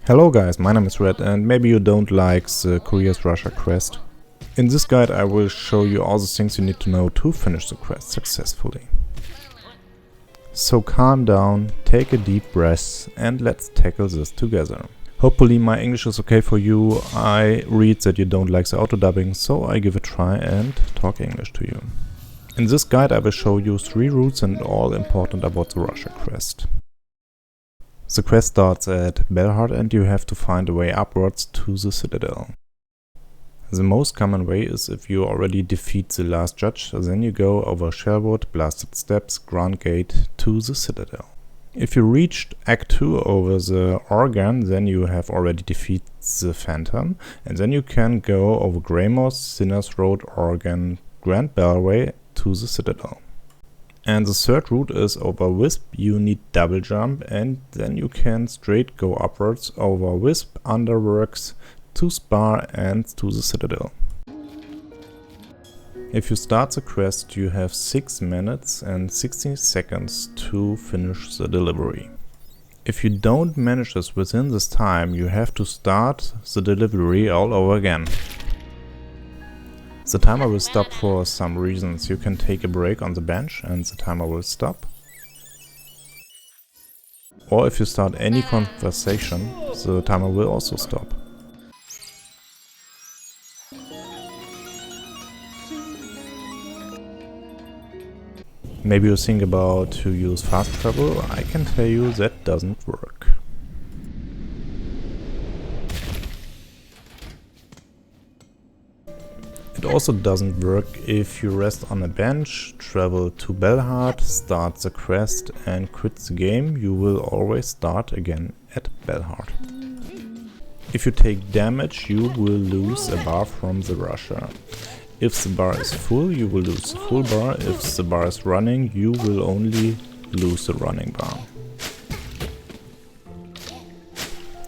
Hello guys, my name is Red and maybe you don't like the Couriers Rasher quest. In this guide I will show you all the things you need to know to finish the quest successfully. So calm down, take a deep breath and let's tackle this together. Hopefully my English is okay for you. I read that you don't like the auto dubbing, so I give a try and talk English to you. In this guide I will show you 3 routes and all important about the Rasher quest. The quest starts at Belhard and you have to find a way upwards to the citadel. The most common way is if you already defeat the last judge, then you go over Shellwood, Blasted Steps, Grand Gate to the citadel. If you reached Act 2 over the Organ, then you have already defeated the Phantom, and then you can go over Greymoss, Sinner's Road, Organ, Grand Bellway to the citadel. And the third route is over Wisp. You need double jump and then you can straight go upwards over Wisp, Underworks, to Spar and to the citadel. If you start the quest you have 6 minutes and 16 seconds to finish the delivery. If you don't manage this within this time you have to start the delivery all over again. The timer will stop for some reasons. You can take a break on the bench and the timer will stop. Or if you start any conversation, the timer will also stop. Maybe you think about to use fast travel. I can tell you that doesn't work. It also doesn't work if you rest on a bench, travel to Belhard, start the quest and quit the game. You will always start again at Belhard. If you take damage you will lose a bar from the Rasher. If the bar is full you will lose the full bar. If the bar is running you will only lose the running bar.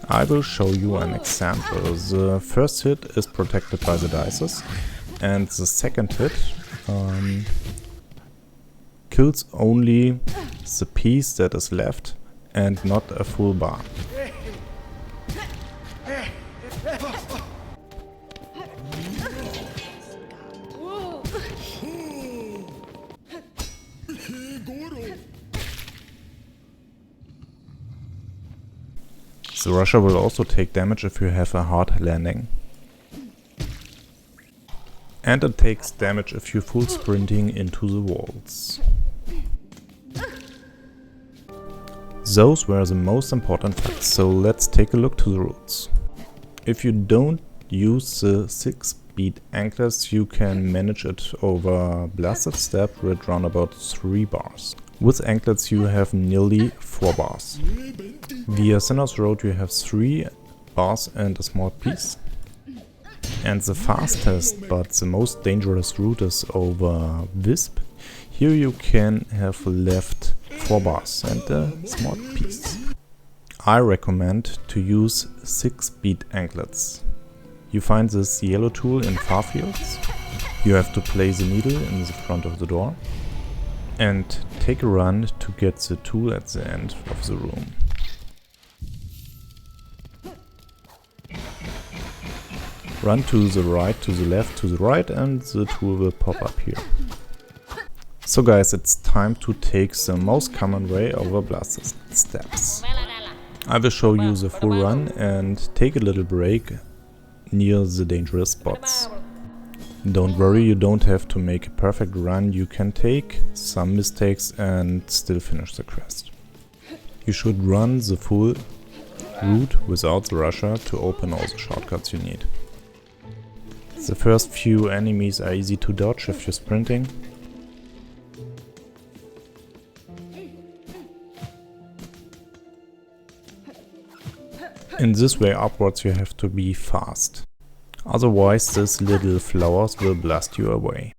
I will show you an example. The first hit is protected by the dices. And the second hit kills only the piece that is left and not a full bar. The Rasher will also take damage if you have a hard landing. And it takes damage if you're full sprinting into the walls. Those were the most important facts, so let's take a look to the routes. If you don't use the 6-speed anklets, you can manage it over Blasted Step with round about 3 bars. With anklets you have nearly 4 bars. Via Sinner's Road you have 3 bars and a small piece. And the fastest but the most dangerous route is over Wisp. Here you can have left 4 bars and a small piece. I recommend to use 6-speed anklets. You find this yellow tool in Farfields. You have to place the needle in the front of the door and take a run to get the tool at the end of the room. Run to the right, to the left, to the right and the tool will pop up here. So guys, it's time to take the most common way over Blasted Steps. I will show you the full run and take a little break near the dangerous spots. Don't worry, you don't have to make a perfect run, you can take some mistakes and still finish the quest. You should run the full route without the Rasher to open all the shortcuts you need. The first few enemies are easy to dodge if you're sprinting. In this way upwards you have to be fast. Otherwise these little flowers will blast you away.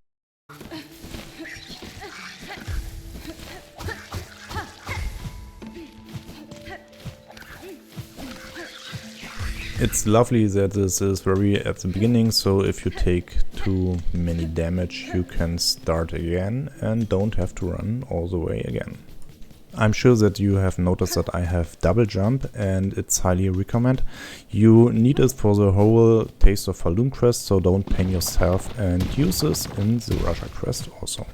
It's lovely that this is very at the beginning, so if you take too many damage you can start again and don't have to run all the way again. I'm sure that you have noticed that I have double jump and it's highly recommended. You need it for the whole Taste of Falloon quest, so don't pain yourself and use this in the Rasher quest also.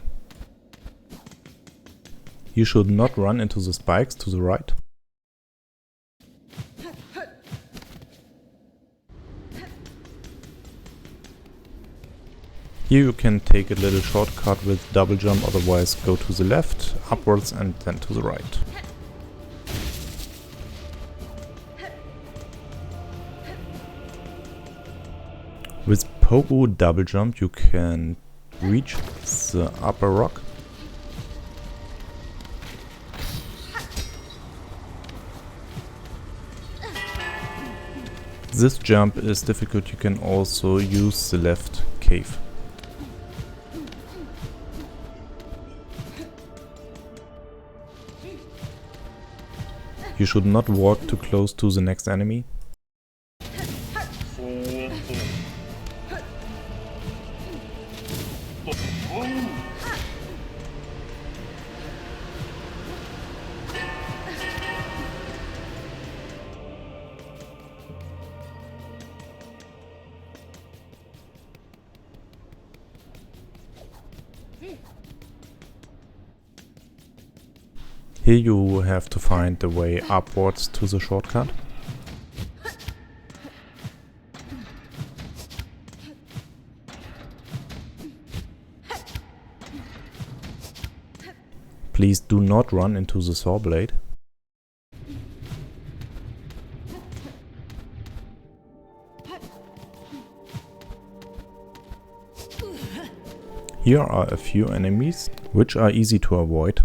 You should not run into the spikes to the right. Here you can take a little shortcut with double jump, otherwise go to the left, upwards and then to the right. With Pogo double jump you can reach the upper rock. This jump is difficult, you can also use the left cave. You should not walk too close to the next enemy. Here you have to find the way upwards to the shortcut. Please do not run into the saw blade. Here are a few enemies, which are easy to avoid.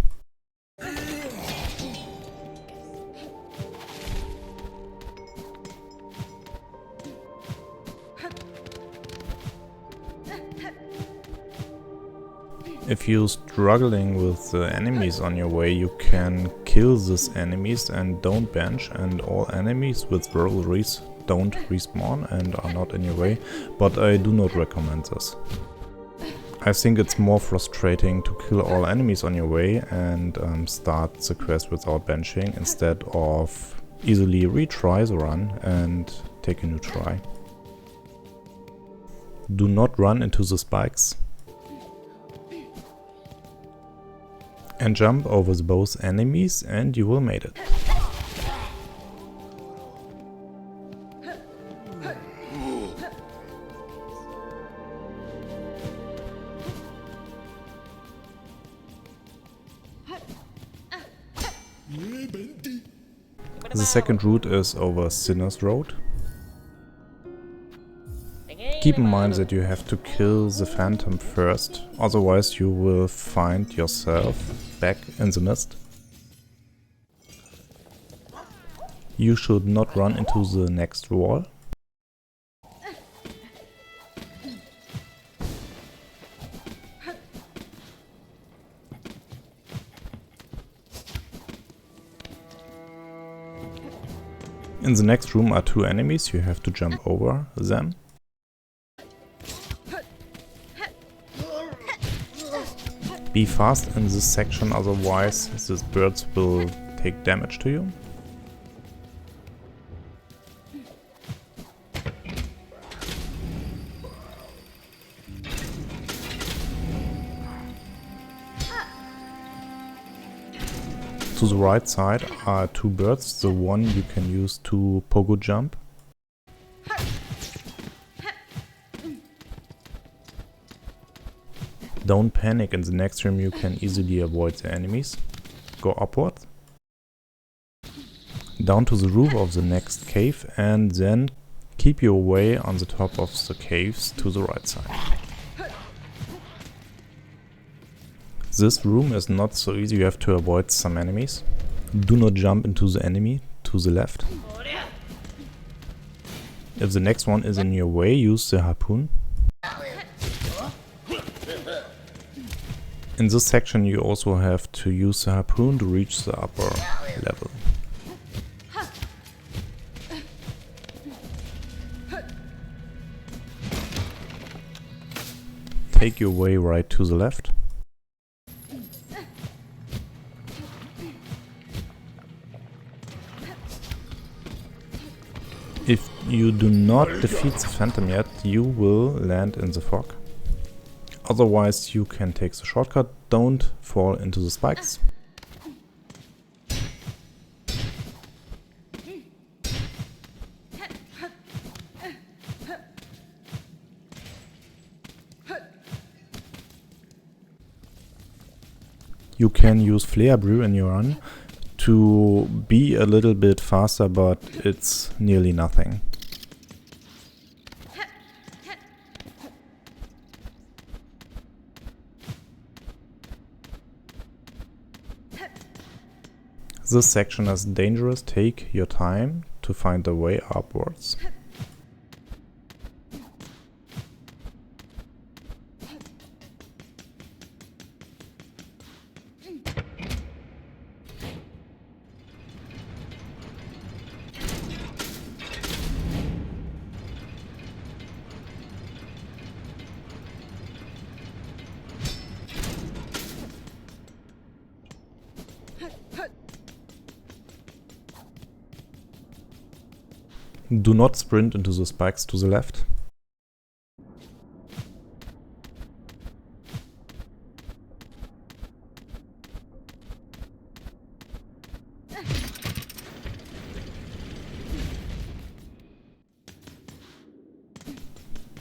If you're struggling with the enemies on your way, you can kill these enemies and don't bench, and all enemies with rivalries don't respawn and are not in your way, but I do not recommend this. I think it's more frustrating to kill all enemies on your way and start the quest without benching instead of easily retry the run and take a new try. Do not run into the spikes. And jump over both enemies and you will made it. The second route is over Sinner's Road. Keep in mind that you have to kill the phantom first, otherwise you will find yourself back in the mist. You should not run into the next wall. In the next room are two enemies, you have to jump over them. Be fast in this section, otherwise these birds will take damage to you. To the right side are two birds, the one you can use to pogo jump. Don't panic, in the next room you can easily avoid the enemies. Go upward. Down to the roof of the next cave and then keep your way on the top of the caves to the right side. This room is not so easy, you have to avoid some enemies. Do not jump into the enemy to the left. If the next one is in your way, use the harpoon. In this section you also have to use the harpoon to reach the upper level. Take your way right to the left. If you do not defeat the phantom yet, you will land in the fog. Otherwise you can take the shortcut. Don't fall into the spikes. You can use Flare Brew in your run to be a little bit faster, but it's nearly nothing. This section is dangerous. Take your time to find the way upwards. Do not sprint into the spikes to the left.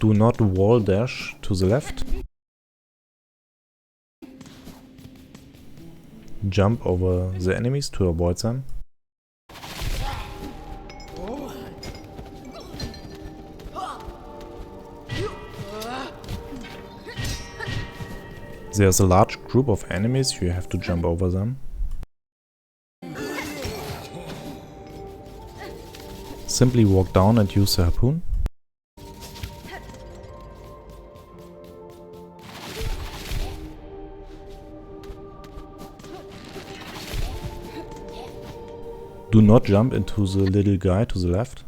Do not wall dash to the left. Jump over the enemies to avoid them. There's a large group of enemies, you have to jump over them. Simply walk down and use the harpoon. Do not jump into the little guy to the left.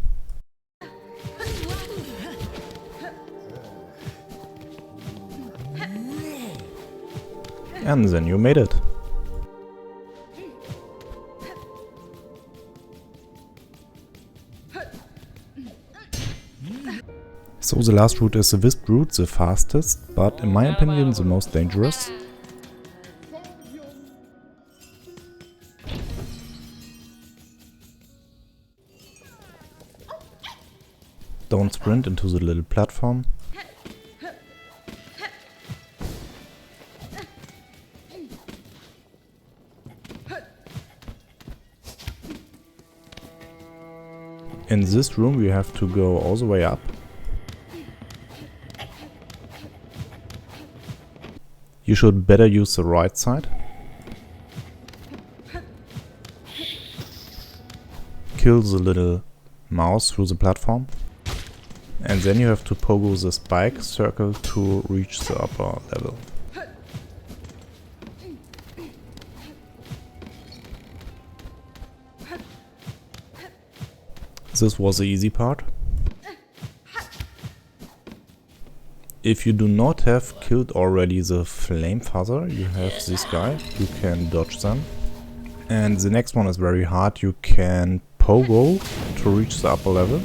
And then you made it. So the last route is the Wisp route, the fastest, but in my opinion the most dangerous. Don't sprint into the little platform. In this room we have to go all the way up. You should better use the right side. Kill the little mouse through the platform. And then you have to pogo the spike circle to reach the upper level. This was the easy part. If you do not have killed already the flame father, you have this guy, you can dodge them. And the next one is very hard, you can pogo to reach the upper level.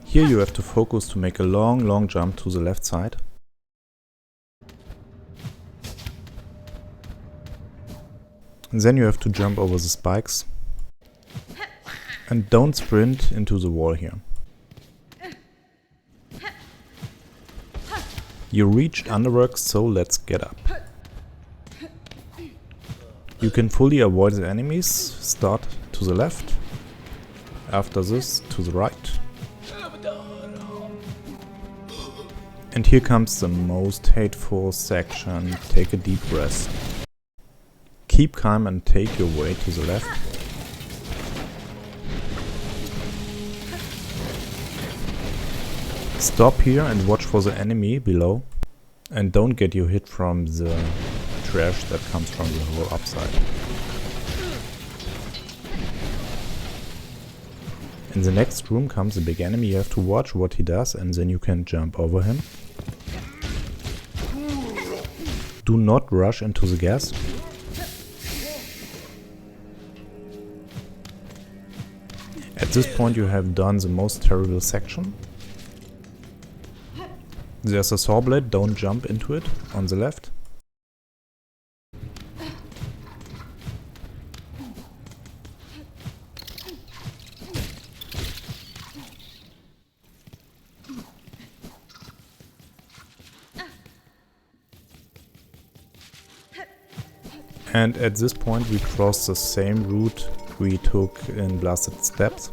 Here you have to focus to make a long jump to the left side. And then you have to jump over the spikes. And don't sprint into the wall here. You reached underworks, so let's get up. You can fully avoid the enemies. Start to the left. After this, to the right. And here comes the most hateful section. Take a deep breath. Keep calm and take your way to the left. Stop here and watch for the enemy below. And don't get you hit from the trash that comes from the whole upside. In the next room comes a big enemy, you have to watch what he does and then you can jump over him. Do not rush into the gas. At this point you have done the most terrible section. There's a saw blade, don't jump into it, on the left. And at this point we cross the same route we took in Blasted Steps.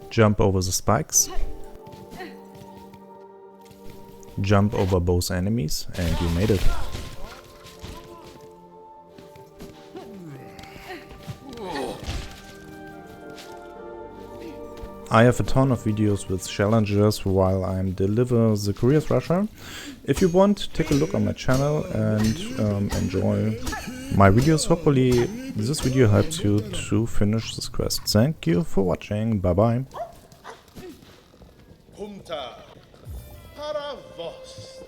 Jump over the spikes. Jump over both enemies and you made it. I have a ton of videos with challenges while I deliver the Couriers Rasher. If you want, take a look on my channel and enjoy my videos. Hopefully this video helps you to finish this quest. Thank you for watching. Bye bye. Para vós.